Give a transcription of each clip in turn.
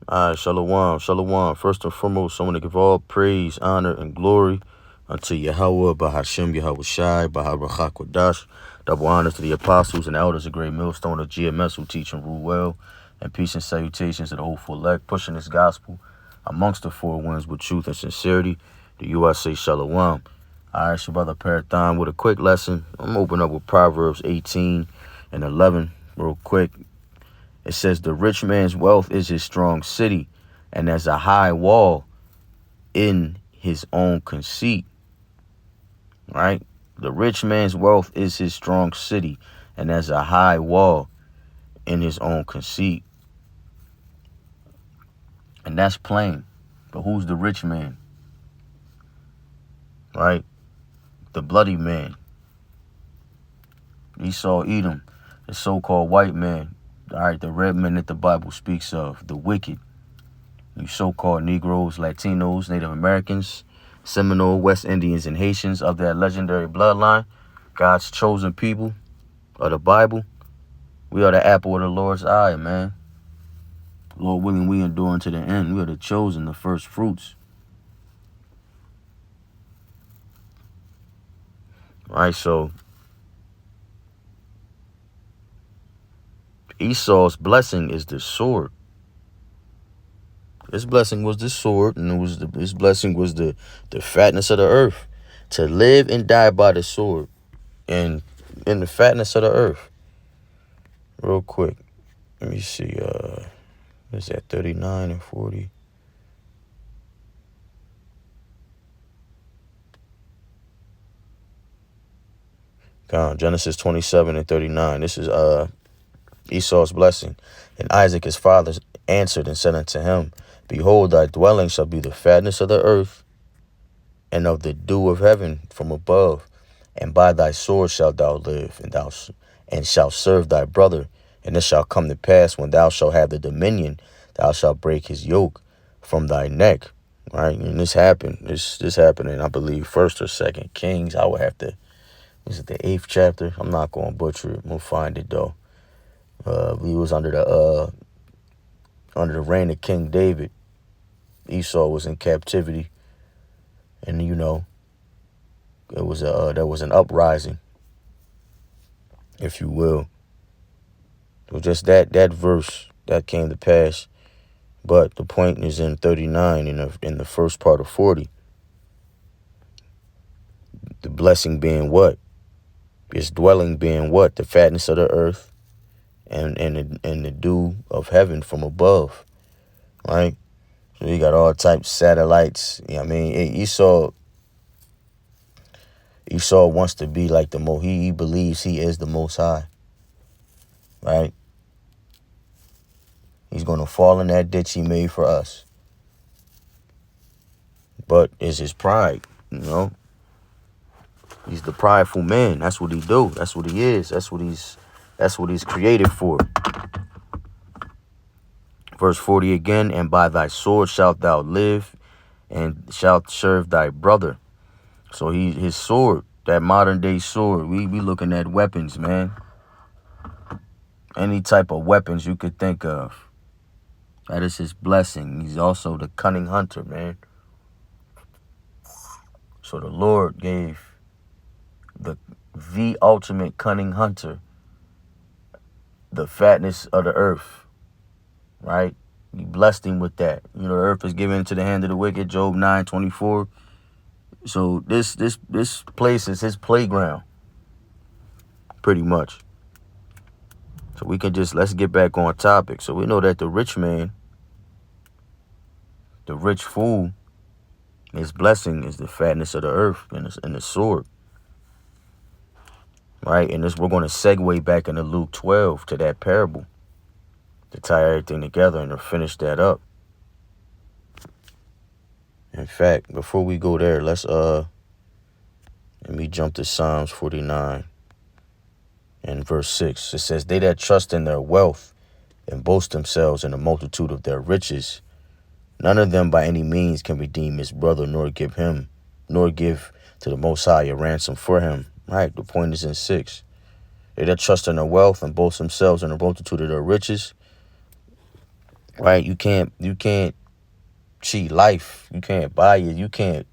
All right, shalom, shalom. First and foremost, I want to give all praise, honor, and glory unto Yahweh, Bahashem, Yahweh Shai, Baharachah Kodash. Double honors to the apostles and elders of Great Millstone of GMS who teach and rule well. And peace and salutations to the hopeful elect, pushing this gospel amongst the four winds with truth and sincerity. The USA Shalom. All right, so Brother Parathon with a quick lesson. I'm going to open up with Proverbs 18 and 11 real quick. It says, the rich man's wealth is his strong city, and as a high wall in his own conceit. Right? The rich man's wealth is his strong city, and as a high wall in his own conceit. And that's plain. But who's the rich man? Right? The bloody man. Esau, Edom, the so-called white man. All right, the red men that the Bible speaks of, the wicked. You so-called Negroes, Latinos, Native Americans, Seminole, West Indians, and Haitians of that legendary bloodline, God's chosen people of the Bible. We are the apple of the Lord's eye, man. Lord willing, we endure unto the end. We are the chosen, the first fruits. All right, so Esau's blessing is the sword. His blessing was the sword, and his blessing was the fatness of the earth, to live and die by the sword, and in the fatness of the earth. Real quick, let me see. What's that? 39 and 40. Genesis 27 and 39. This is Esau's blessing. And Isaac his father answered and said unto him, behold, thy dwelling shall be the fatness of the earth, and of the dew of heaven from above. And by thy sword shalt thou live, and shalt serve thy brother. And it shall come to pass, when thou shalt have the dominion, thou shalt break his yoke from thy neck. Right? And this happened. This happened in, I believe, 1st or 2nd Kings. I would have to, is it the 8th chapter? I'm not going to butcher it. We'll find it, though. He was under the reign of King David. Esau was in captivity, and there was an uprising, if you will. So just that verse that came to pass, but the point is in 39 in the first part of 40. The blessing being what? His dwelling being what? The fatness of the earth, and the dew of heaven from above, right? So you got all types of satellites. You know what I mean? Esau wants to be like the Most. He believes he is the Most High, right? He's going to fall in that ditch he made for us. But it's his pride, He's the prideful man. That's what he do. That's what he is. That's what he's created for. Verse 40 again, and by thy sword shalt thou live, and shalt serve thy brother. So his sword, that modern day sword, we looking at weapons, man. Any type of weapons you could think of. That is his blessing. He's also the cunning hunter, man. So the Lord gave the ultimate cunning hunter the fatness of the earth, right? He blessed him with that. The earth is given into the hand of the wicked, Job 9:24. So this place is his playground, pretty much. So we can let's get back on topic. So we know that the rich man, the rich fool, his blessing is the fatness of the earth and the sword. Right? And we're going to segue back into Luke 12 to that parable to tie everything together and to finish that up. In fact, before we go there, let me jump to Psalms 49 and verse 6. It says, they that trust in their wealth and boast themselves in the multitude of their riches, none of them by any means can redeem his brother, nor give to the Most High a ransom for him. Right, the point is in 6. They that trust in their wealth and boast themselves in the multitude of their riches, right? You can't cheat life. You can't buy it. You can't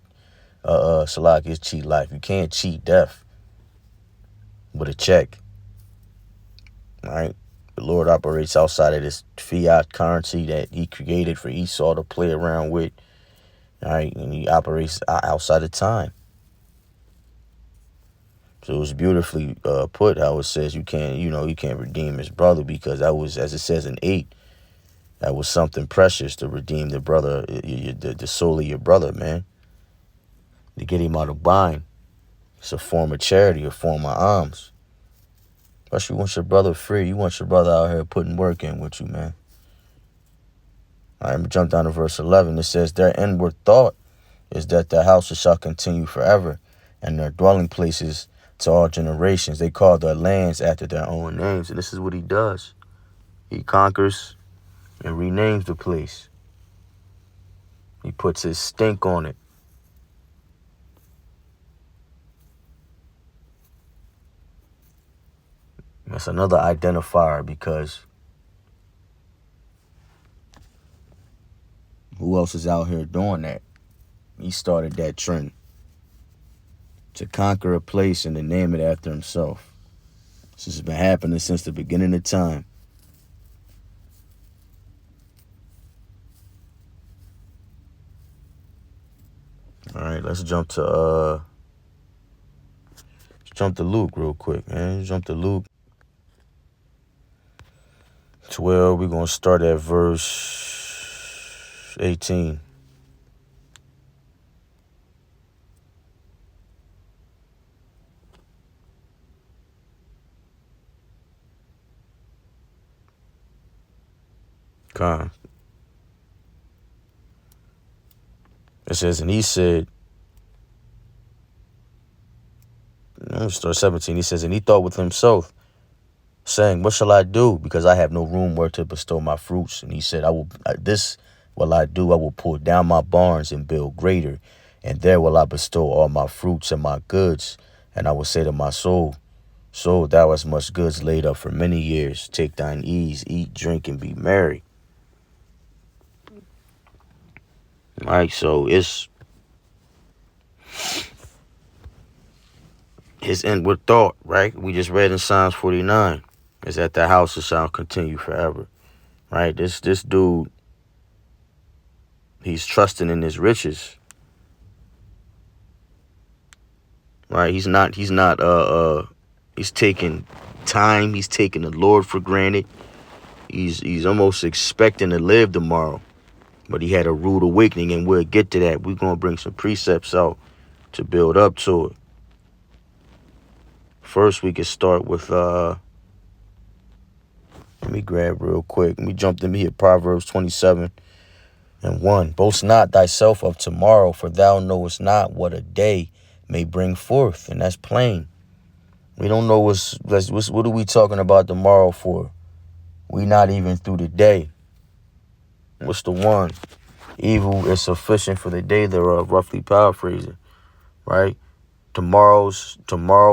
Salak is cheat life. You can't cheat death with a check. Right? The Lord operates outside of this fiat currency that he created for Esau to play around with. Right? And he operates outside of time. So it was beautifully put how it says you can't redeem his brother, because that was, as it says in 8, that was something precious to redeem the brother, the soul of your brother, man. To get him out of bind. It's a form of charity, a form of alms. Plus, you want your brother free. You want your brother out here putting work in with you, man. All right, I'm going to jump down to verse 11. It says, their inward thought is that their houses shall continue forever, and their dwelling places to all generations. They call their lands after their own names. And this is what he does. He conquers and renames the place. He puts his stink on it. That's another identifier, because who else is out here doing that? He started that trend to conquer a place and to name it after himself. This has been happening since the beginning of time. All right, let's jump to Luke real quick, man. Jump to Luke 12. We're gonna start at verse 18. Con. It says, and he said, let's start 17. He says, and he thought with himself, saying, what shall I do? Because I have no room where to bestow my fruits. And he said, this will I do. I will pull down my barns and build greater, and there will I bestow all my fruits and my goods. And I will say to my soul, thou hast much goods laid up for many years. Take thine ease, eat, drink, and be merry. All right, so it's his inward thought, right? We just read in Psalms 49, is that the house shall continue forever, right? This dude, he's trusting in his riches, right? He's taking time. He's taking the Lord for granted. He's almost expecting to live tomorrow, but he had a rude awakening, and we'll get to that. We're going to bring some precepts out to build up to it. First, we can start with, let me grab real quick. Let me hit Proverbs 27:1. Boast not thyself of tomorrow, for thou knowest not what a day may bring forth. And that's plain. We don't know what are we talking about tomorrow for? We not even through the day. What's the one? Evil is sufficient for the day thereof, roughly paraphrasing, right? Tomorrow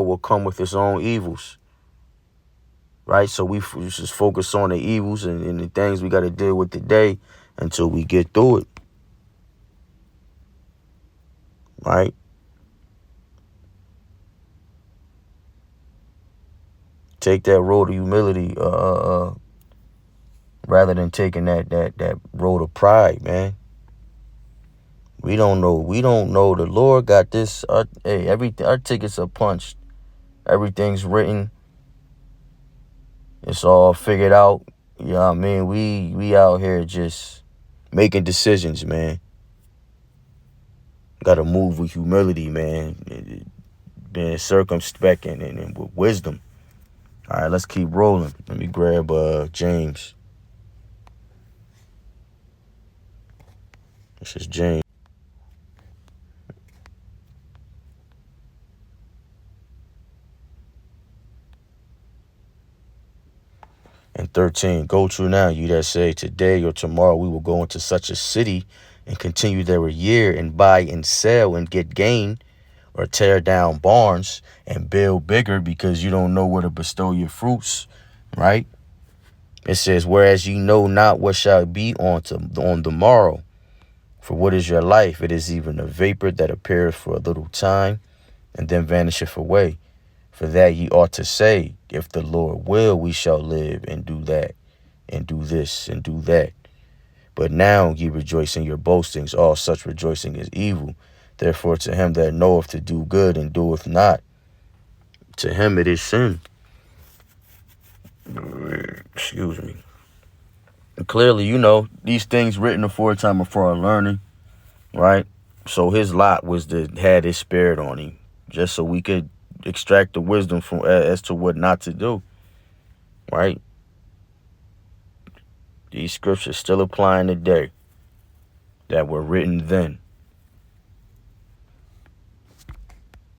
will come with its own evils, right? So we just focus on the evils and the things we got to deal with today until we get through it, right? Take that road of humility rather than taking that road of pride, man. We don't know. The Lord got this. Our tickets are punched. Everything's written. It's all figured out. You know what I mean? We out here just making decisions, man. Got to move with humility, man. Being circumspect and with wisdom. All right, let's keep rolling. Let me grab James. This is James. And 13, go to now, you that say, today or tomorrow we will go into such a city and continue there a year and buy and sell and get gain, or tear down barns and build bigger because you don't know where to bestow your fruits, right? It says, whereas ye know not what shall be on the morrow. For what is your life? It is even a vapor that appeareth for a little time, and then vanisheth away. For that ye ought to say, if the Lord will, we shall live and do that, and do this, and do that. But now ye rejoice in your boastings. All such rejoicing is evil. Therefore to him that knoweth to do good and doeth not, to him it is sin. Excuse me. And clearly, these things written aforetime are for our learning, right? So his lot was to had his spirit on him, just so we could extract the wisdom from as to what not to do, right? These scriptures still applying today that were written then.